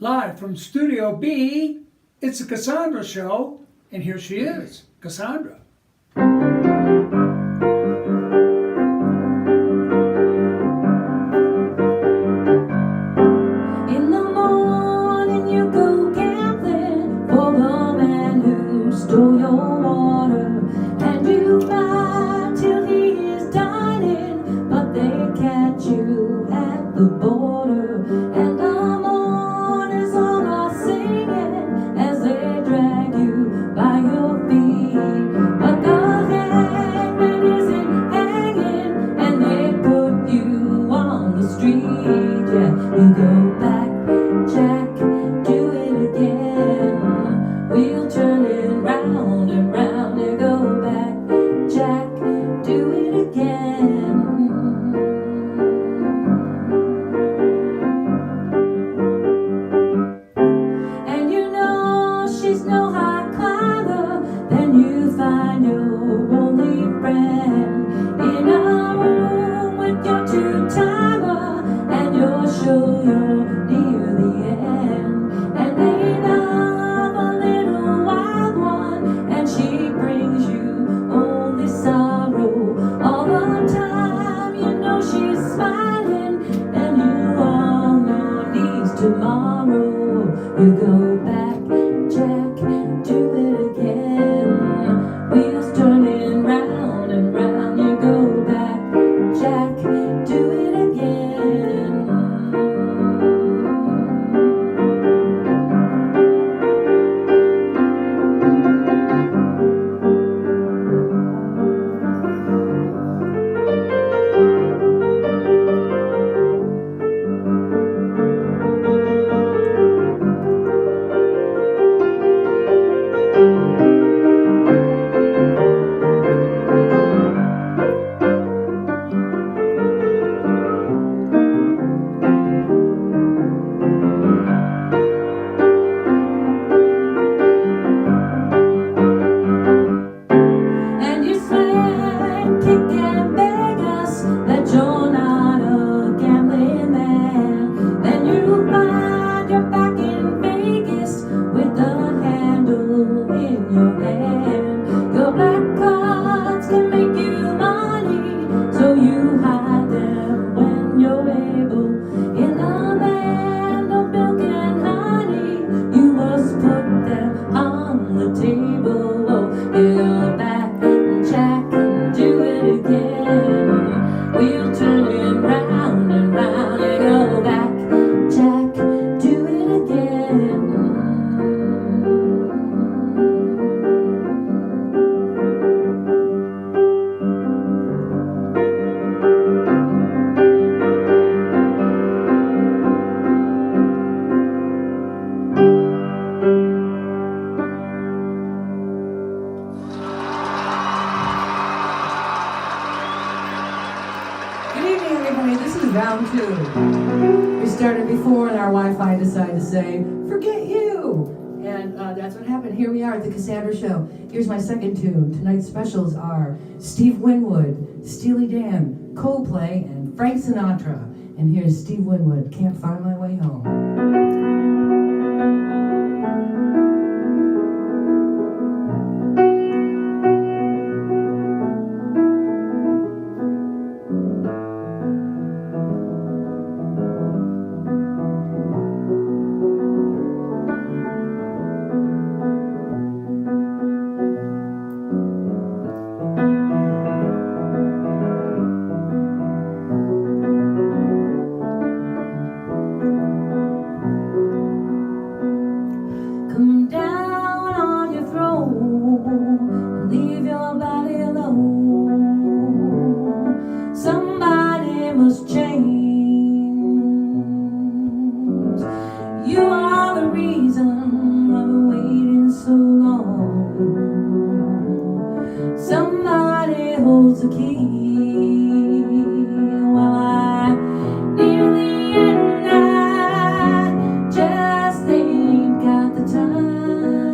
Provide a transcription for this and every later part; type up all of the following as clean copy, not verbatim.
Live from Studio B, it's the Cassandra Show, and here she is, Cassandra. In the morning you go gambling for the man who stole your water, and you fight till he is dining, but they catch you at the border, and the mourners all are singing as they drag you by your feet. But the hangman isn't hanging, and they put you on the street. Yeah, you go back, Jack, do it again. We'll turn it round and round. You go back, Jack, do it again. And you know she's no high climber, then you find your only friend in a room with your two-timer, and you're sure you're near the end. And they love a little wild one, and she brings you only sorrow all the time. You know she's smiling, and you on your knees tomorrow. You go back, Jack, do it again. Wheels turning round and round. You go back, Jack, do it again. And you swear, kick and beg us that you're not a gambling man. Then you find you're back in Vegas with the handle in your hand. Your black cards can make you money, so you hide them when you're able. In the land of milk and honey, you must put them on the table. You're back, Jack, do it again. We'll turn it round and round. You go back, Jack, do it again. Good evening, everybody. This is round two. We started before, and our Wi-Fi decided to say, "Forget you," and that's what happened. Here we are at the Cassandra Show. Here's my second tune. Tonight's specials are Steve Winwood, Steely Dan, Coldplay, and Frank Sinatra. And here's Steve Winwood, "Can't Find My Way Home." Come down on your throne and leave your body alone. Somebody must change. You are the reason I've been waiting so long. Somebody holds the key while I near the end. I just ain't got the time.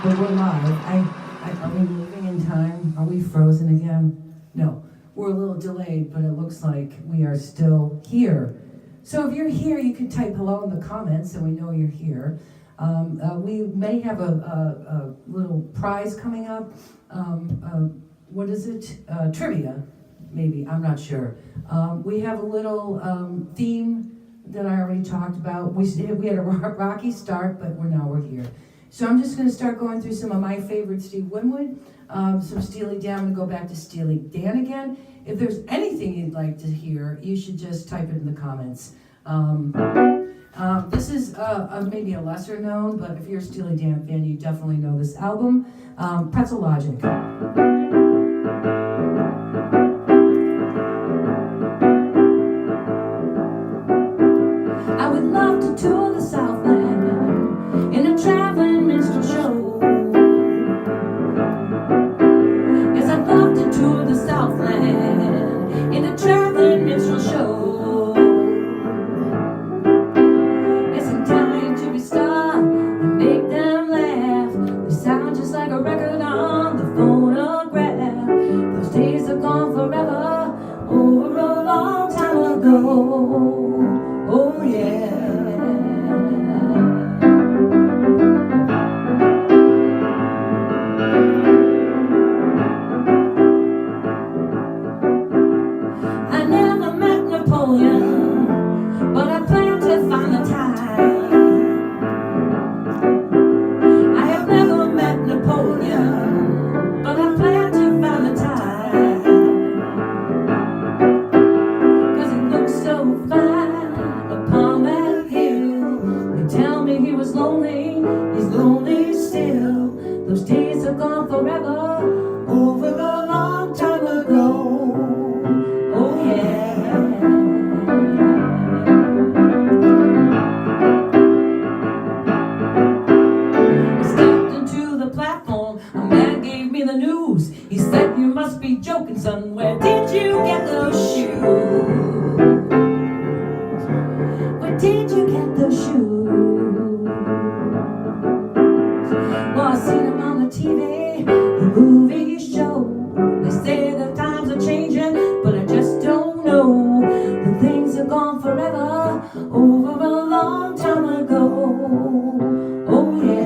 but we're live. Are we moving in time? Are we frozen again? No, we're a little delayed, but it looks like we are still here. So if you're here, you can type hello in the comments so we know you're here. We may have a little prize coming up. What is it? Trivia, maybe, I'm not sure. We have a little theme that I already talked about. We had a rocky start, but now we're here. So I'm just going to start going through some of my favorite Steve Winwood, some Steely Dan. I'm going to go back to Steely Dan again. If there's anything you'd like to hear, you should just type it in the comments. This is maybe a lesser known, but if you're a Steely Dan fan, you definitely know this album, Pretzel Logic. I would love to tour the Southland in a traveling minstrel show. Yes, I'd love to tour the Southland in a traveling minstrel show. Yes, I'm dying to be star and make them laugh. They sound just like a record on the phonograph. Those days are gone forever, over a long time ago. Oh yeah. I never met Napoleon, but I plan to find the time. I have never met Napoleon, but I plan to find the time. 'Cause it looks so fine upon that hill. They tell me he was lonely, he's lonely still. Those days are gone forever, over a long time ago. Oh yeah. I stepped into the platform, a man gave me the news. He said, "You must be joking, son, where did you get those shoes? Where did you get those shoes?" Well, I seen them on the TV, the movie show. They say the times are changing, but I just don't know. The things are gone forever, over a long time ago. Oh yeah.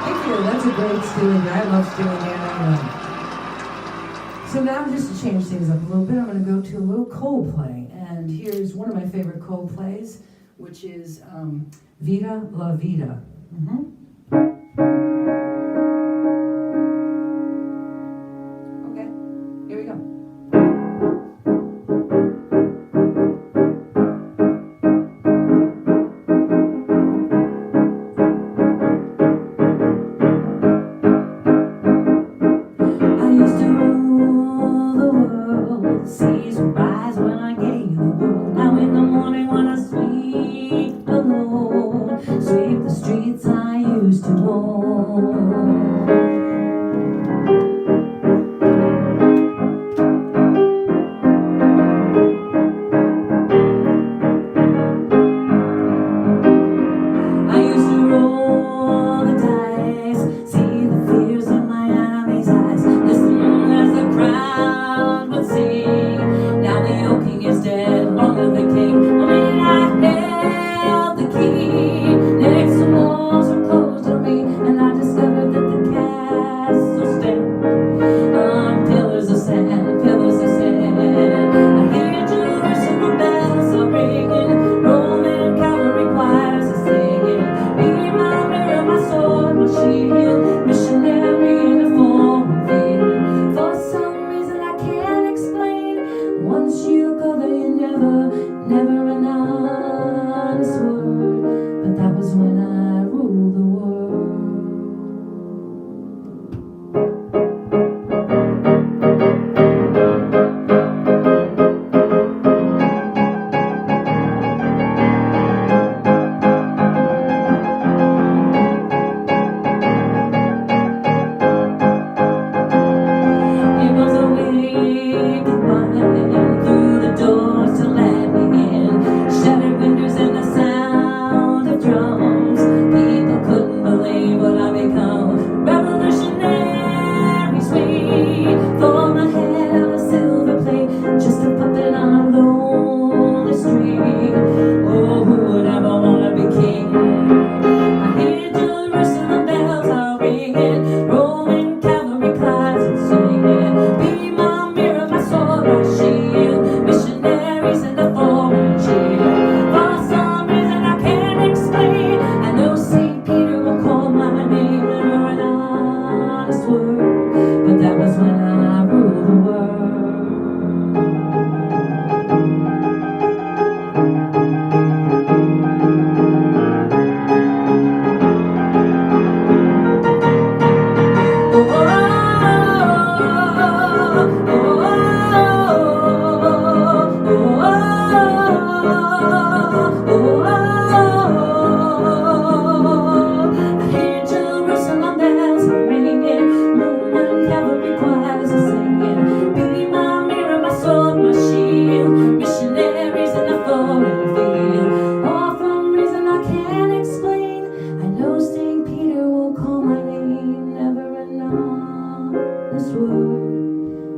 Thank you. That's a great Steely Dan. I love Steely Dan. So now, just to change things up a little bit, I'm going to go to a little Coldplay. And here's one of my favorite Coldplays, which is Vida La Vida. Okay, here we go. I used to rule the world, seas would rise when I gave the world. Now in the morning when I sleep alone, sweep the streets I used to own. I rule the world.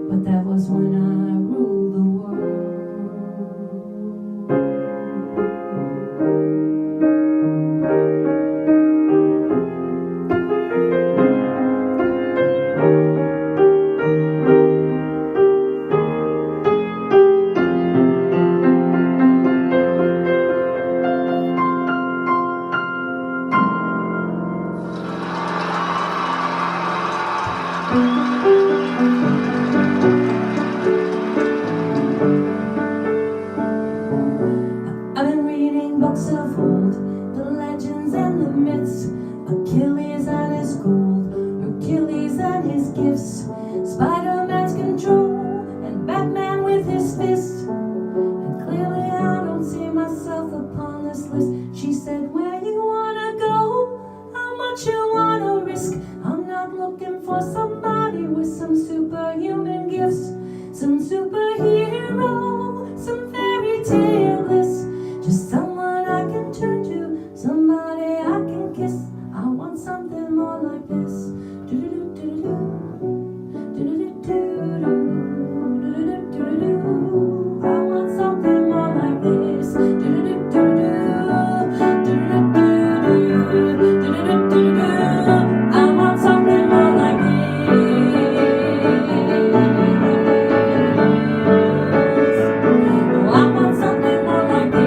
But that was when I ruled the I've been reading books of old, the legends and the myths, Achilles and his gold, Hercules and his gifts, Spider-Man's control, and Batman with his fist. And clearly I don't see myself upon this list. She said, where you wanna go? How much you wanna risk? I'm not looking for somebody with some superhuman gifts, some superhero, some fairy tale bliss. Just someone I can turn to, somebody I can kiss. I want something more like this. Do-do-do-do-do, do-do-do-do-do, do-do-do-do-do. I want something more like this. Do-do-do-do-do, do-do-do-do-do, do-do-do-do-do. I want something more like this. Oh, I want something more like this.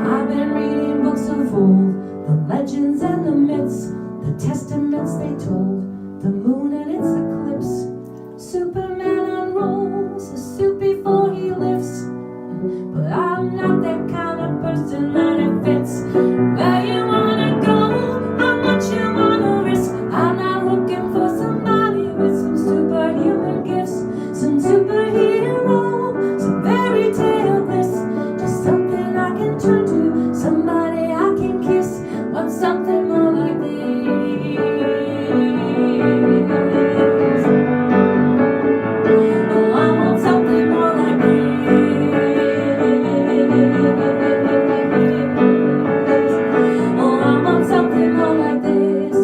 I've been reading books of old, the legends and the myths, the testaments they told, the moon and its eclipse. Superman unrolls his suit before he lifts, but I'm not that kind of person that it fits. Where you wanna go? How much you wanna risk? I'm not looking for somebody with some superhuman gifts, some superhero, some fairy tale bliss. Just something I can turn to, somebody I can kiss. Want something more like this. Oh, I want something more like this. Oh, I want something more like this.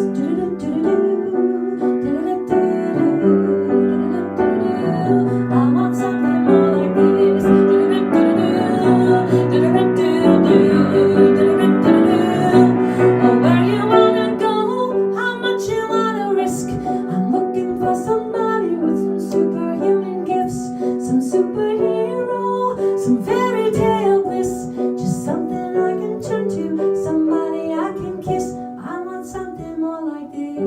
I want something more like this. Oh, where you wanna go? How much you wanna risk? I'm looking for somebody with some superhuman gifts, some superhero, some fairy tale bliss. Just something I can turn to, somebody I can kiss. I want something more like this.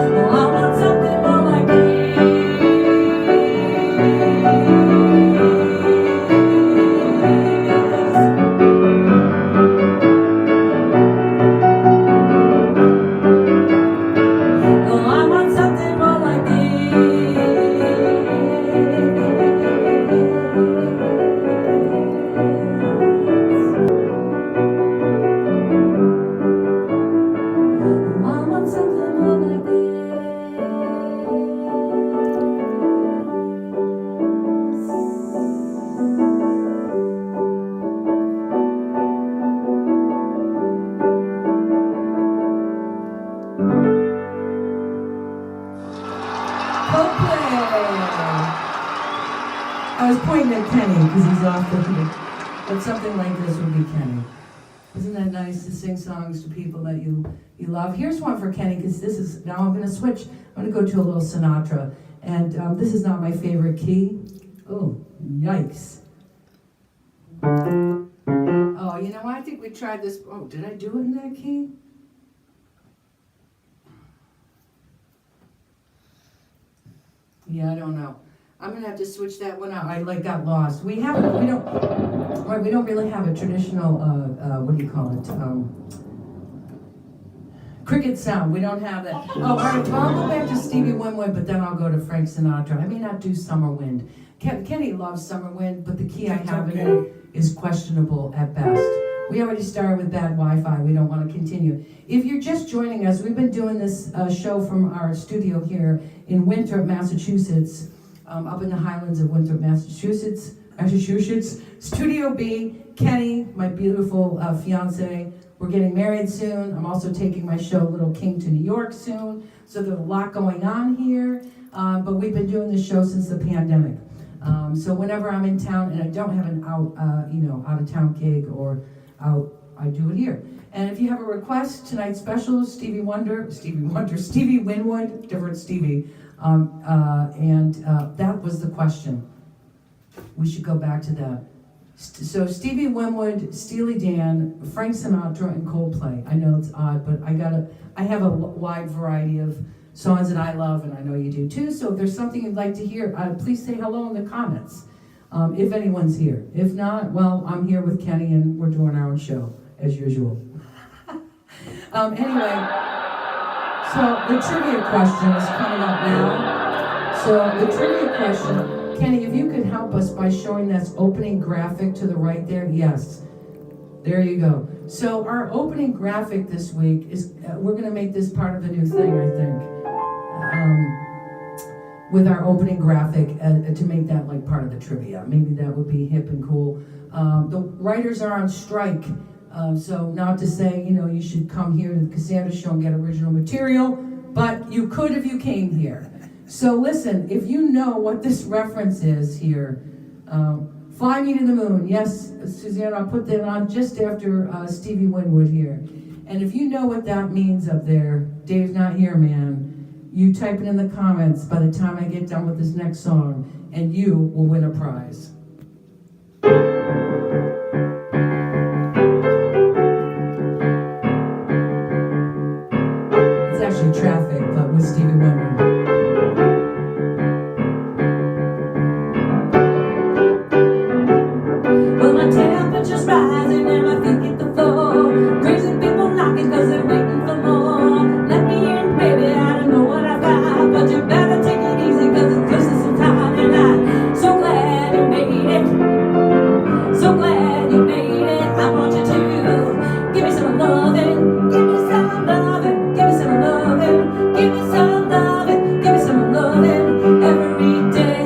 Oh, I want something more like this. Oh, I want something more like this. Oh, I want something more like this. I was pointing at Kenny because he's off the hook. But something like this would be Kenny. Isn't that nice to sing songs to people that you love? Here's one for Kenny because this is, now I'm going to switch. I'm I'm gonna go to a little Sinatra. And this is not my favorite key. Oh, yikes. Oh, you know what? I think we tried this. Oh, did I do it in that key? Yeah, I don't know. I'm gonna have to switch that one out. I got lost. We don't really have a traditional, what do you call it? Cricket sound. We don't have that. Oh, all right. Well, I'll go back to Stevie Winwood, but then I'll go to Frank Sinatra. I may not do Summer Wind. Kenny loves Summer Wind, but the key I have in it is questionable at best. We already started with bad Wi-Fi. We don't want to continue. If you're just joining us, we've been doing this show from our studio here in Winthrop, Massachusetts, up in the Highlands of Winthrop, Massachusetts. Studio B, Kenny, my beautiful fiance. We're getting married soon. I'm also taking my show Little King to New York soon. So there's a lot going on here. But we've been doing this show since the pandemic. So whenever I'm in town and I don't have an out of town gig or out, I do it here. And if you have a request, tonight's special, Stevie Winwood, different Stevie. That was the question. We should go back to that. So Stevie Winwood, Steely Dan, Frank Sinatra, and Coldplay. I know it's odd, but I have a wide variety of songs that I love, and I know you do too. So if there's something you'd like to hear, please say hello in the comments, if anyone's here. If not, well, I'm here with Kenny, and we're doing our own show, as usual. Anyway, so the trivia question is coming up now. So the trivia question, Kenny, if you could help us by showing that opening graphic to the right there. Yes, there you go. So our opening graphic this week is, we're gonna make this part of the new thing, I think. With our opening graphic to make that like part of the trivia. Maybe that would be hip and cool. The writers are on strike, so not to say, you should come here to the Cassandra show and get original material, but you could if you came here. So listen, if you know what this reference is here, Fly Me to the Moon. Yes, Suzanne, I'll put that on just after Stevie Winwood here. And if you know what that means up there, Dave's not here, man, you type it in the comments by the time I get done with this next song, and you will win a prize. It's actually Traffic, but with Stevie Winwood. Temperature's rising and my feet hit the floor. Crazy people knocking cause they're waiting for more. Let me in, baby, I don't know what I've got, but you better take it easy cause it's close to some time. And I'm so glad you made it. So glad you made it. I want you to give me some loving. Give me some loving. Give me some loving. Give me some loving. Give me some loving every day.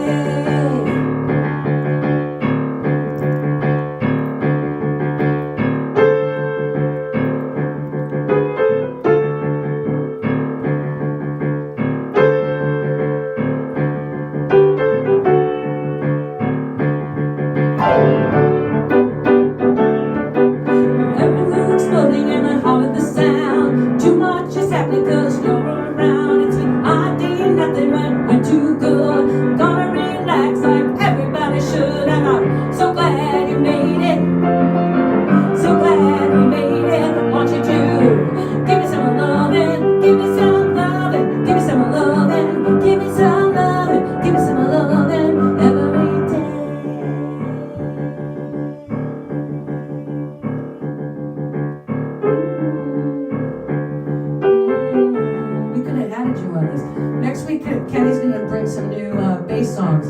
Kenny's gonna bring some new bass songs.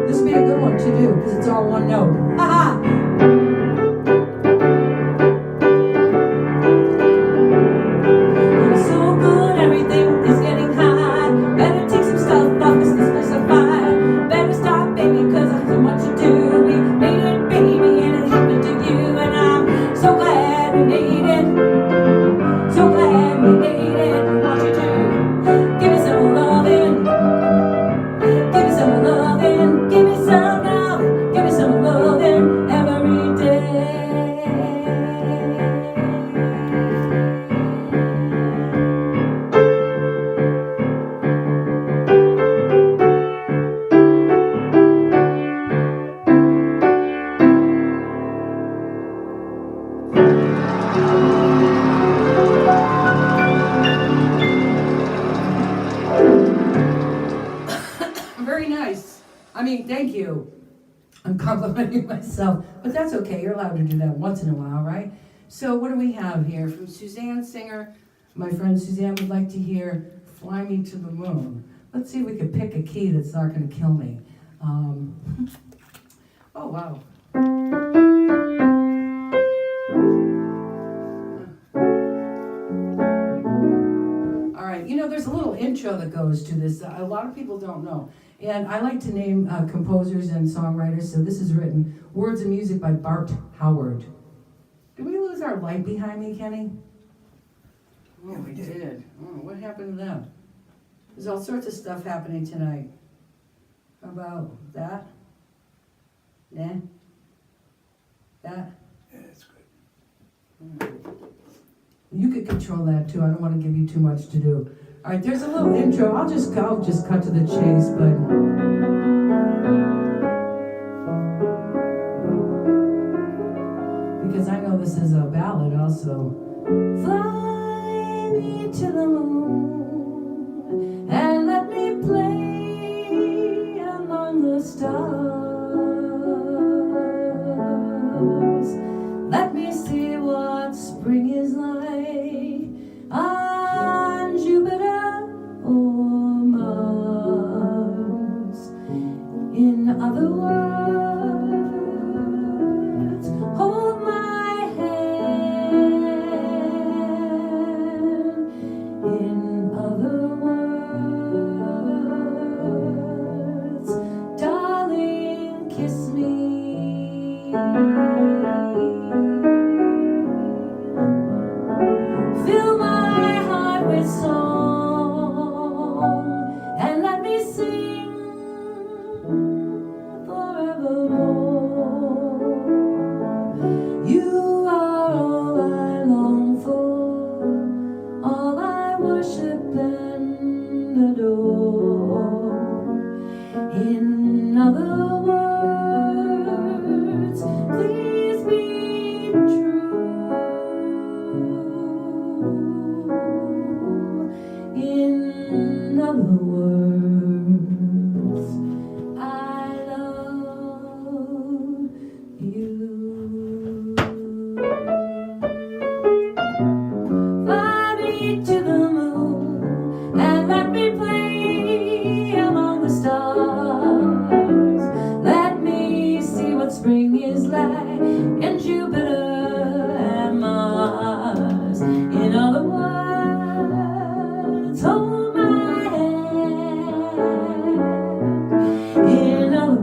This would be a good one to do because it's all one note. Ha ha! Give me some loving every I mean, thank you. I'm complimenting myself, but that's okay. You're allowed to do that once in a while, right? So what do we have here? From Suzanne Singer, my friend Suzanne would like to hear Fly Me to the Moon. Let's see if we could pick a key that's not going to kill me. Oh, wow. All right, you know, there's a little intro that goes to this. A lot of people don't know. And I like to name composers and songwriters, so this is written, words and music by Bart Howard. Did we lose our light behind me, Kenny? Oh, Yeah, we did. Oh, what happened to them? There's all sorts of stuff happening tonight. How about that? Nah? That? Yeah, that's good. You could control that too. I don't want to give you too much to do. All right, there's a little intro. I'll just cut to the chase, but because I know this is a ballad also. Fly me to the moon and let me play among the stars. Let me see what spring is like on Jupiter or Mars. In other words, hold my hand. In other words, darling, kiss me. Fill my heart with song and let me sing forevermore. You are all I long for, all I worship and adore. In other words, please be true. In other words, I love you. Fly me to the moon and let me play among the stars. Let me see what spring is like in Jupiter and Mars. In other words, hold my hand. In other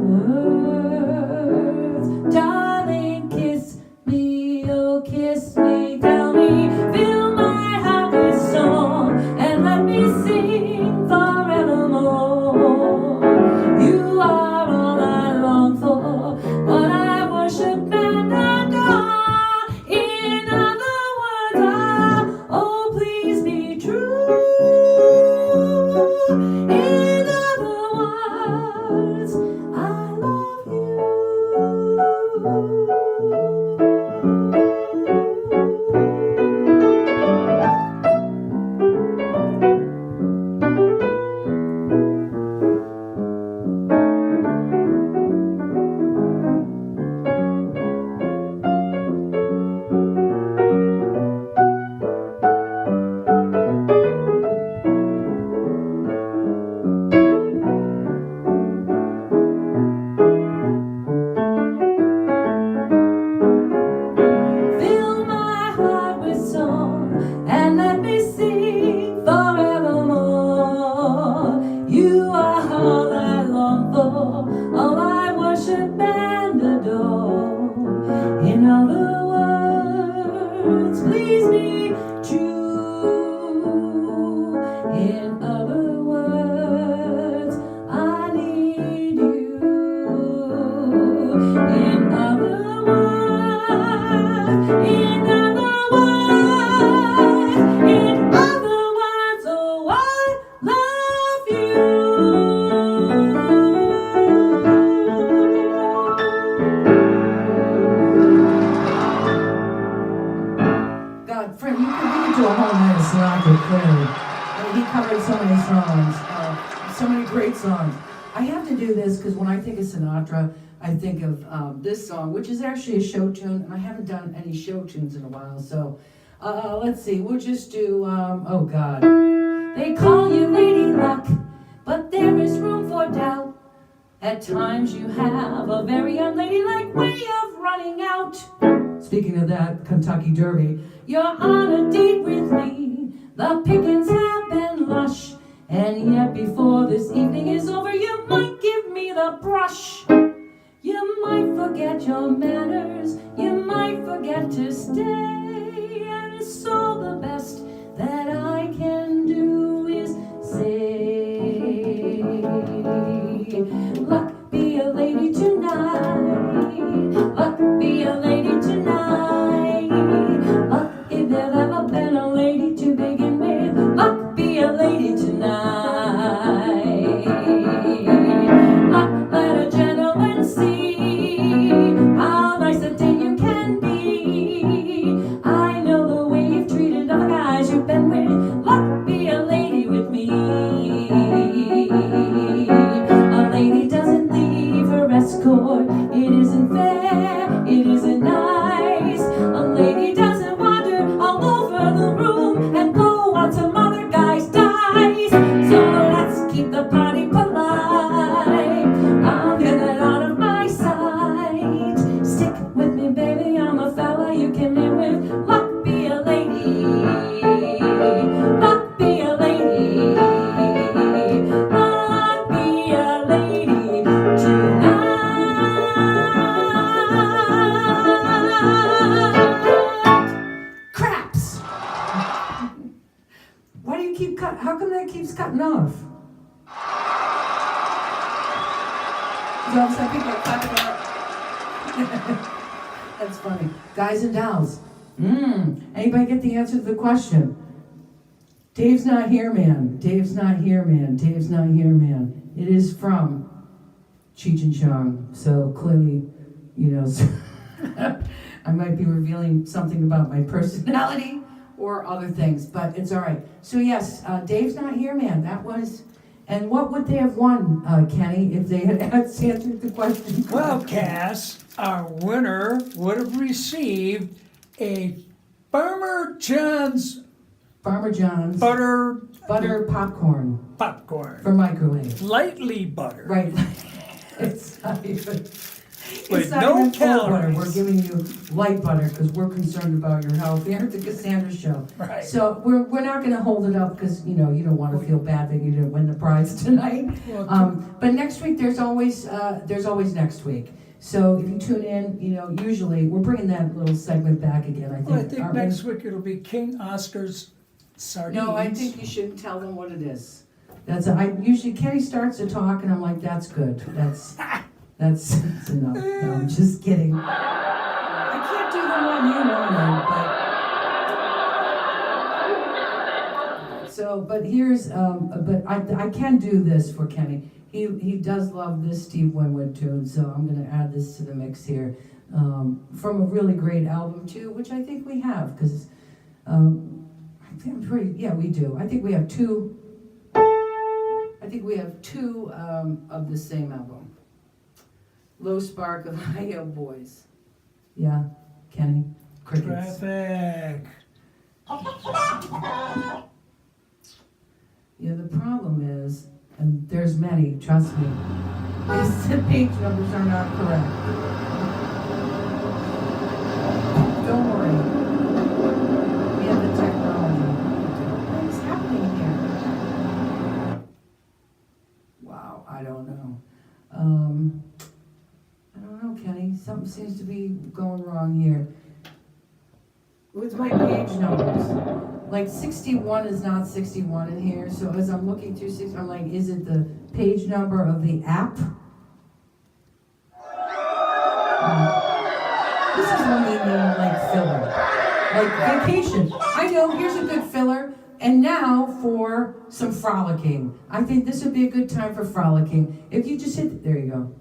words, darling, kiss me, oh kiss me, tell me, fill my heart with song and let me sing forevermore. You are all I long for, what I worship and adore. In other words, oh please be true. In other words, I love you. Fill my heart with song and let me sing forevermore. You are all I long for, all I worship and adore. In other words, please be true. In other words, I need you. In other words, in other words, in other words, oh I love you. God, friend, we could do a whole night of Sinatra, clearly. I mean, he covered so many songs, so many great songs. I have to do this because when I think of Sinatra, I think of this song, which is actually a show tune, and I haven't done any show tunes in a while. So let's see, we'll just do, oh God. They call you Lady Luck, but there is room for doubt. At times you have a very unladylike way of running out. Speaking of that Kentucky Derby, you're on a date with me. The pickings have been lush, and yet before this evening is over, you might give me the brush. You might forget your manners, you might forget to stay, and so the best that I can do is say, luck be a lady tonight, luck be a lady tonight, luck if there's ever been a lady to begin with, luck be a lady tonight, luck let a gentleman see how nice a date you can be. I know the way you've treated other guys you've been with, luck be a lady with me. A lady doesn't leave her escort, it isn't fair, it isn't nice. A lady doesn't wander all over the room and blow on some other guy's dice. So let's keep the party polite, I'll get that out of my sight. Stick with me baby, I'm a fella you can live with. Luck be a lady, luck be a lady, luck be a lady tonight. Craps! Why do you keep cut? How come that keeps cutting off? So some people are cutting off. That's funny. Guys and dolls. Anybody get the answer to the question? Dave's not here, man. Dave's not here, man. Dave's not here, man. It is from Cheech and Chong. So clearly, you know, I might be revealing something about my personality or other things, but it's all right. So yes, Dave's not here, man. That was, and what would they have won, Kenny, if they had answered the question? Well, Cass, our winner would have received a Farmer John's Farmer John's butter popcorn popcorn. for microwave. Lightly butter. Right. It's not even. With It's not no even full butter. calories. We're giving you light butter because we're concerned about your health here at the Cassandra Show. Right. So we're not going to hold it up because you don't want to feel bad that you didn't win the prize tonight. But next week there's always next week. So if you tune in, usually we're bringing that little segment back again. I think. Well, I think aren't we? next week it'll be King Oscar's sardines. No, I think you shouldn't tell them what it is. Usually Kenny starts to talk and I'm like, that's good. That's enough. No, I'm just kidding. I can't do the one you wanted, but here's but I can do this for Kenny. He does love this Steve Winwood tune, so I'm gonna add this to the mix here. From a really great album too, which I think we have, because we do. I think we have two of the same album. Low Spark of High Hill Boys. Yeah, Kenny. Crickets. Traffic. Yeah, the problem is, and there's many, trust me, is the page numbers are not correct. Don't worry. We have the technology. What is happening here? Wow, I don't know. I don't know, Kenny. Something seems to be going wrong here. With my page numbers. Like 61 is not 61 in here, so as I'm looking through 60, I'm like, is it the page number of the app? This is when we need like filler. Like vacation. I know, here's a good filler. And now for some frolicking. I think this would be a good time for frolicking. If you just hit, there you go.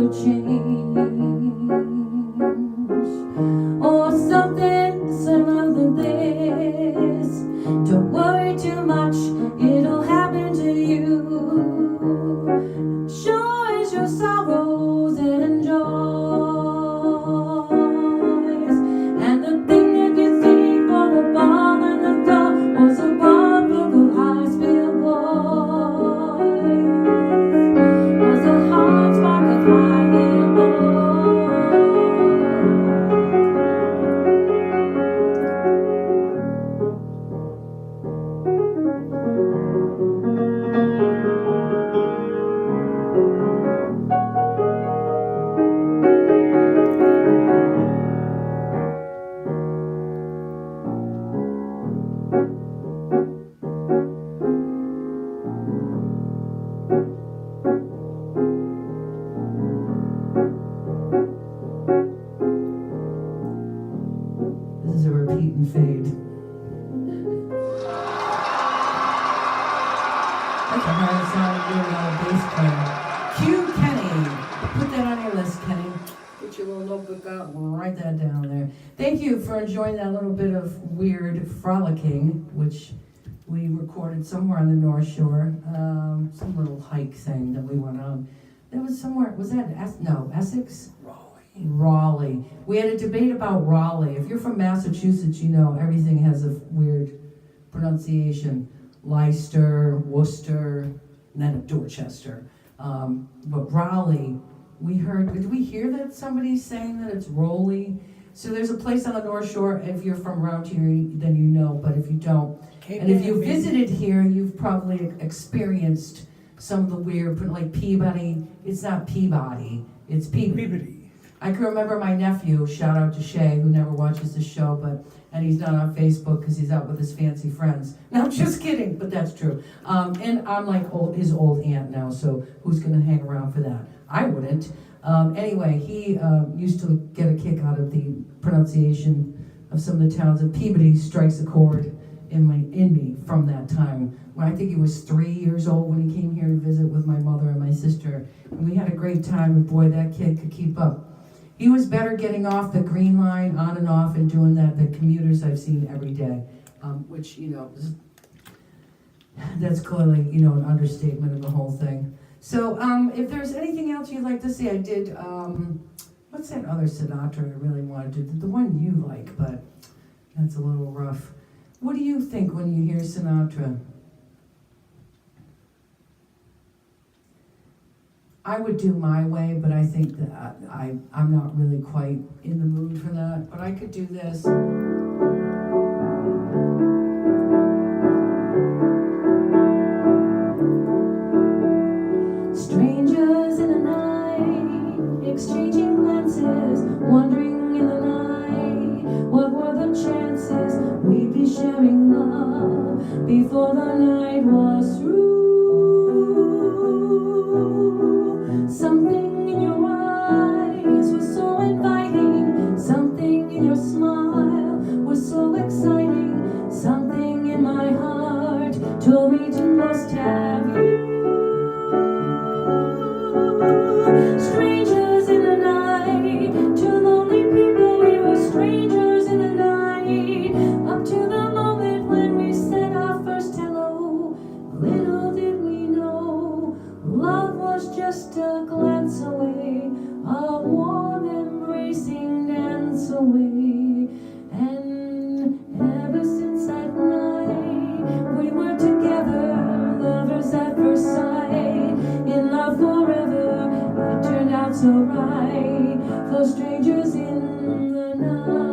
would change, or something similar to this. Don't worry too much, it'll happen to you. Sure as your sorrows and joys, and the thing that you think for the ball and the door was a ball for the high school boys, was a hard spark of high heel This is a repeat and fade. That's a hard sound to do without a bass player. Cue Kenny. Put that on your list, Kenny. Get your little notebook out and write that down there. Thank you for enjoying that little bit of weird frolicking, which we recorded somewhere on the North Shore. Some little hike thing that we went on. That was somewhere, was that, Essex? Raleigh. We had a debate about Raleigh. If you're from Massachusetts, you know everything has a weird pronunciation. Leicester, Worcester, and then Dorchester. But Raleigh, did we hear that somebody's saying that it's Rowley? So there's a place on the North Shore, if you're from around here, then you know, but if you don't, and if you visited here, you've probably experienced some of the weird, like Peabody, it's not Peabody, it's Peabody. I can remember my nephew, shout out to Shay, who never watches the show, and he's not on Facebook because he's out with his fancy friends. No, I'm just kidding, but that's true. And I'm like his old aunt now, so who's going to hang around for that? I wouldn't. Anyway, he used to get a kick out of the pronunciation of some of the towns, and Peabody strikes a chord in me from that time. When I think he was 3 years old when he came here to visit with my mother and my sister, and we had a great time, and boy, that kid could keep up. He was better getting off the green line, on and off, and doing that than commuters I've seen every day, which, that's clearly, an understatement of the whole thing. So if there's anything else you'd like to see, I did, what's that other Sinatra I really wanted to do? The one you like, but that's a little rough. What do you think when you hear Sinatra? I would do My Way, but I think that I'm not really quite in the mood for that. But I could do this. Strangers in the night, exchanging glances, wandering in the night. What were the chances we'd be sharing love before the night was through? Something in your eyes was so inviting, something in your smile was so exciting, something in my heart told me to must have you. Strangers in the night, two lonely people, we were strangers in the night, up to the moment when we said our first hello. Little did we know, love was just a glance away, a warm embracing dance away. And ever since that night, we were together, lovers at first sight, in love forever. It turned out so right, for strangers in the night.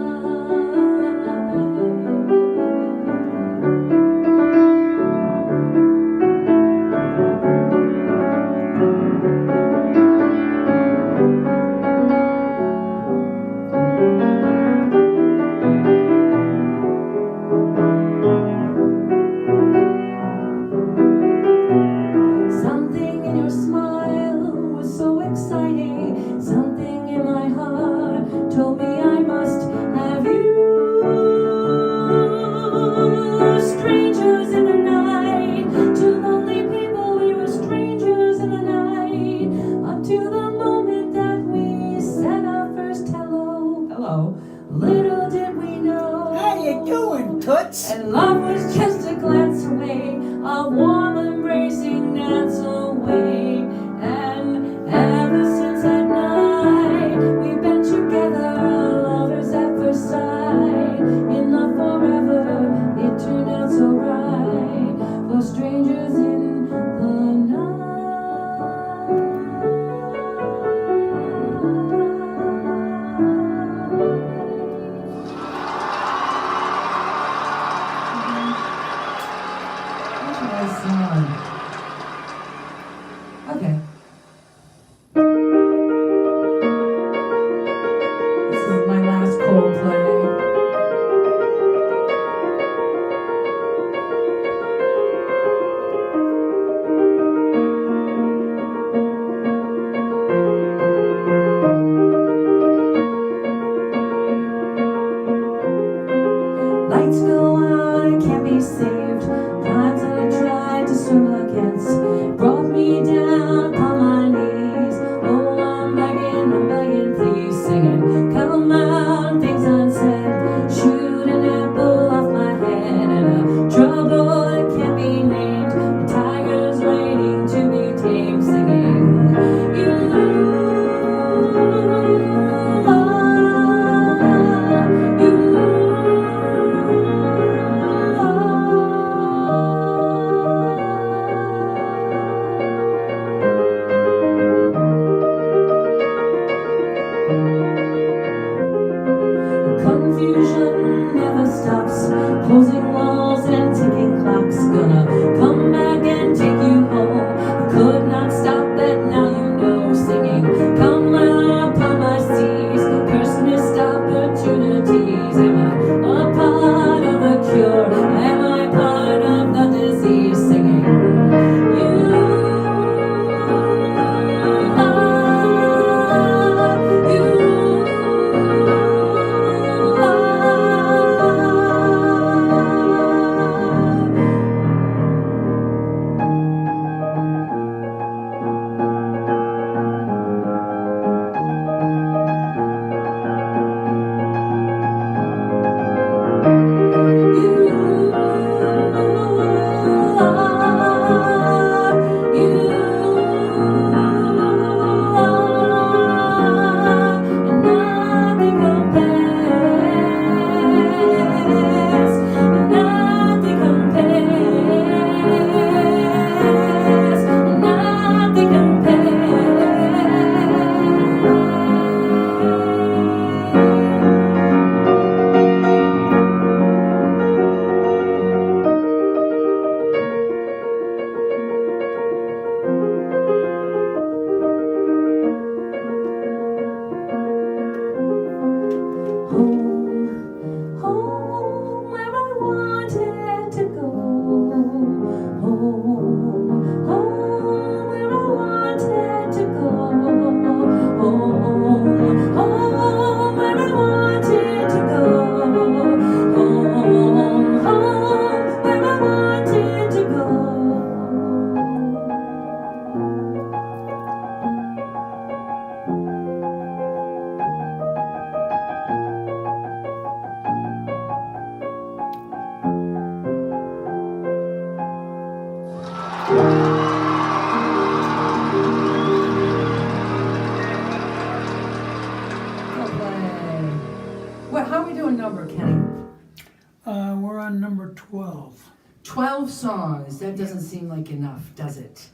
Something in your smile was so exciting, something in my heart told me I must have you. Strangers in the night, two lonely people, we were strangers in the night, up to the moment that And love was just a glance away, a warm embracing dance away. And ever since that night, we've been together, lovers at first sight. In love forever, it turned out so right. For strangers in the night. Okay. This is my last Coldplay. Lights go out, I can't be saved. Times that I tried to swim against brought me down on my knees. Oh, I'm begging, please, singing. Come out, things unsaid. Shoot an apple off my head, and a trouble that can't be named. The tiger's waiting to be tamed, singing. You confusion never stops. Closing walls and ticking clocks. Gonna come back and take you home. I could not stop that, now you know. Singing, come up on my seas. Curse missed opportunities. Am I a part of the cure? Am I part of the disease? Singing, you home where I wanted to go. Home where I wanted to go. Home where I wanted to go. Home where I wanted to go. Coldplay. Well, how are we doing number, Kenny? We're on number 12. 12 songs. That doesn't seem like enough, does it?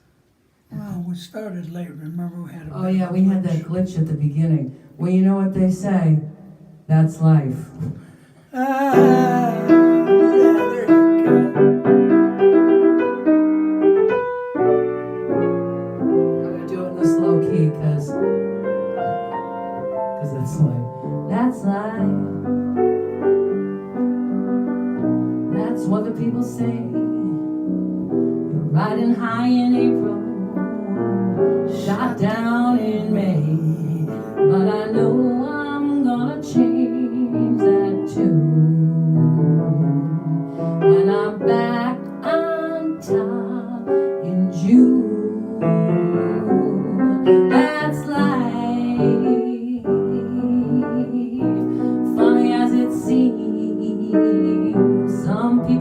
Well, we started late. Remember, we had a Oh bit yeah, of a we had that glitch. glitch at the beginning. Well, you know what they say. That's life. Ah, yeah, there you go. I'm gonna do it in the slow key, cause that's life. That's life. That's what the people say. You're riding high in April, shot down in May. But I know I'm gonna change that tune when I'm back on top in June. That's life, funny as it seems. Some people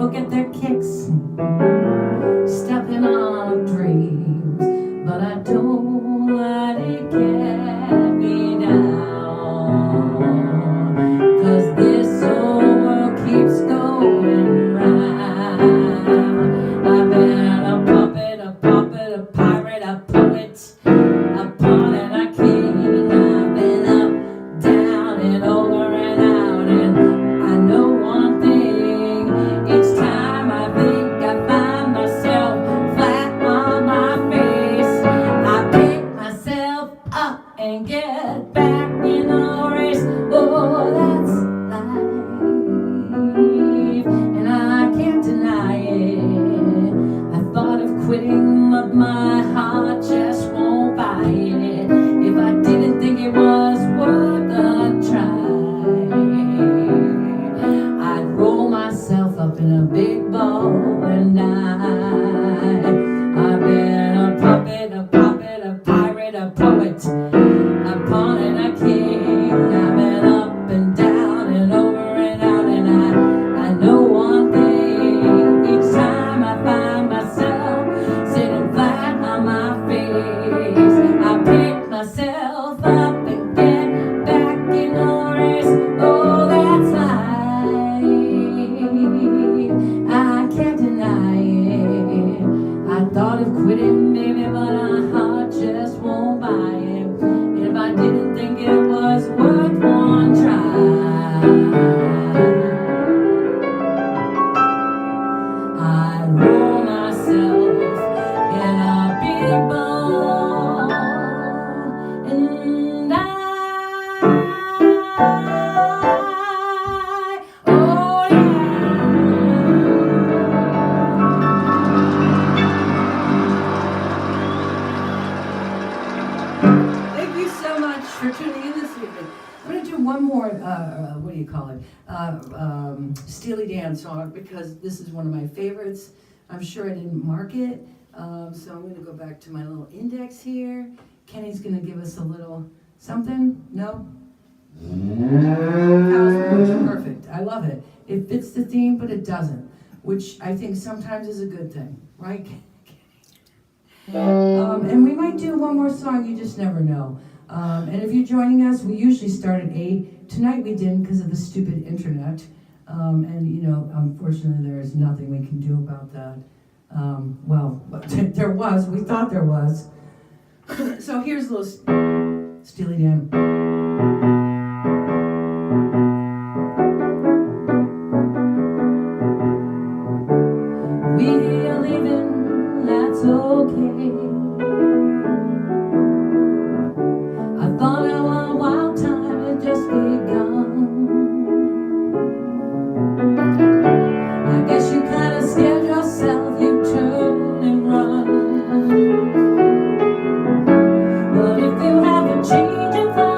and get back in the race. Oh, that's life, and I can't deny it. I thought of quitting, but my heart just won't buy it. If I didn't think it was worth a try, I'd roll myself up in a big ball and die. I've been a puppet, a puppet, a pirate, a poet, a pawn and a king. I've been up and down and over and out, and I know one thing. Each time I find myself sitting flat on my face, I pick myself up and get back in the race. Oh, that's life, I can't deny it. I thought of quitting, baby, but my heart just won't buy it. If I didn't think it was worth one try, I'd roll myself in a big ball and die. Oh yeah. Thank you so much for tuning in this evening. I'm going to do one more, what do you call it? Steely Dan song, because this is one of my favorites. I'm sure I didn't mark it. So I'm going to go back to my little index here. Kenny's going to give us a little something. No? Perfect. I love it. It fits the theme, but it doesn't, which I think sometimes is a good thing, right? And we might do one more song, you just never know. And if you're joining us, we usually start at 8. Tonight we didn't because of the stupid internet. And you know, unfortunately there is nothing we can do about that. Well, there was, we thought there was. So here's a little Steely Dan. We're leaving, that's okay. I thought our wild time had just begun. I guess you kinda scared yourself, you turn and run. But if you have a change of heart,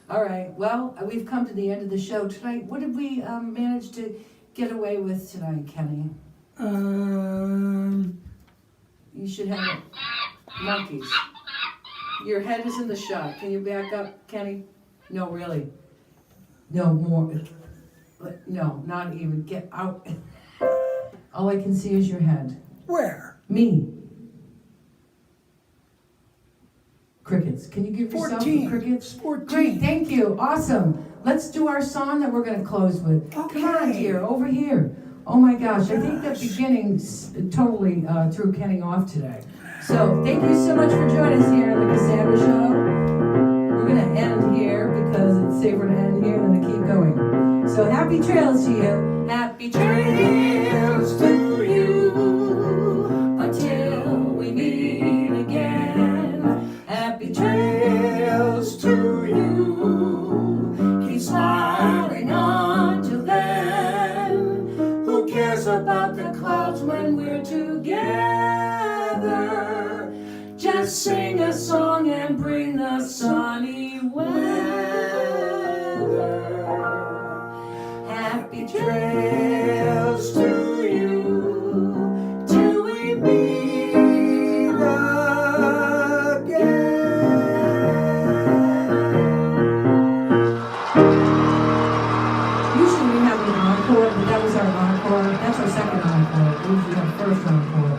All right, well, we've come to the end of the show tonight. What did we manage to get away with tonight, Kenny? You should have it. Monkeys. Your head is in the shot. Can you back up, Kenny? No, really. No, more. No, not even. Get out. All I can see is your head. Where? Me. Crickets. Can you give yourself 14. the crickets? 14. Great, thank you. Awesome. Let's do our song that we're going to close with. Okay. Come on, dear, over here. Oh my gosh, I think that beginning totally threw Kenny off today. So thank you so much for joining us here on the Cassandra Show. We're going to end here because it's safer to end here than to keep going. So happy trails to you. Happy trails to you until we meet again. Happy trails to you. Keep smiling until then. Who cares about the clouds when we're together? Just sing a song and bring the sunny weather. Happy trails to you till we meet again. Usually we have an encore, but that was our encore. That's our second encore. We usually have first encore.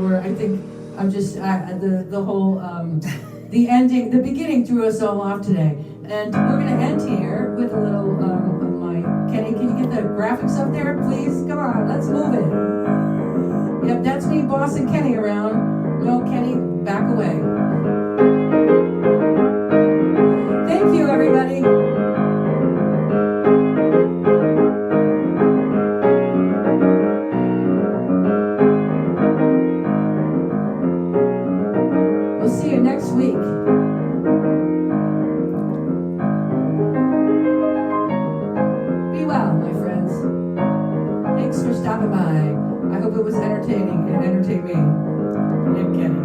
Where I think I'm just the whole the ending, the beginning threw us all off today, and we're gonna end here with a little of my Kenny. Can you get the graphics up there, please? Come on, let's move it. Yep, that's me bossing Kenny around. No, Kenny, back away. Thank you, everybody. We'll see you next week. Be well, my friends. Thanks for stopping by. I hope it was entertaining and entertained me and Kenny.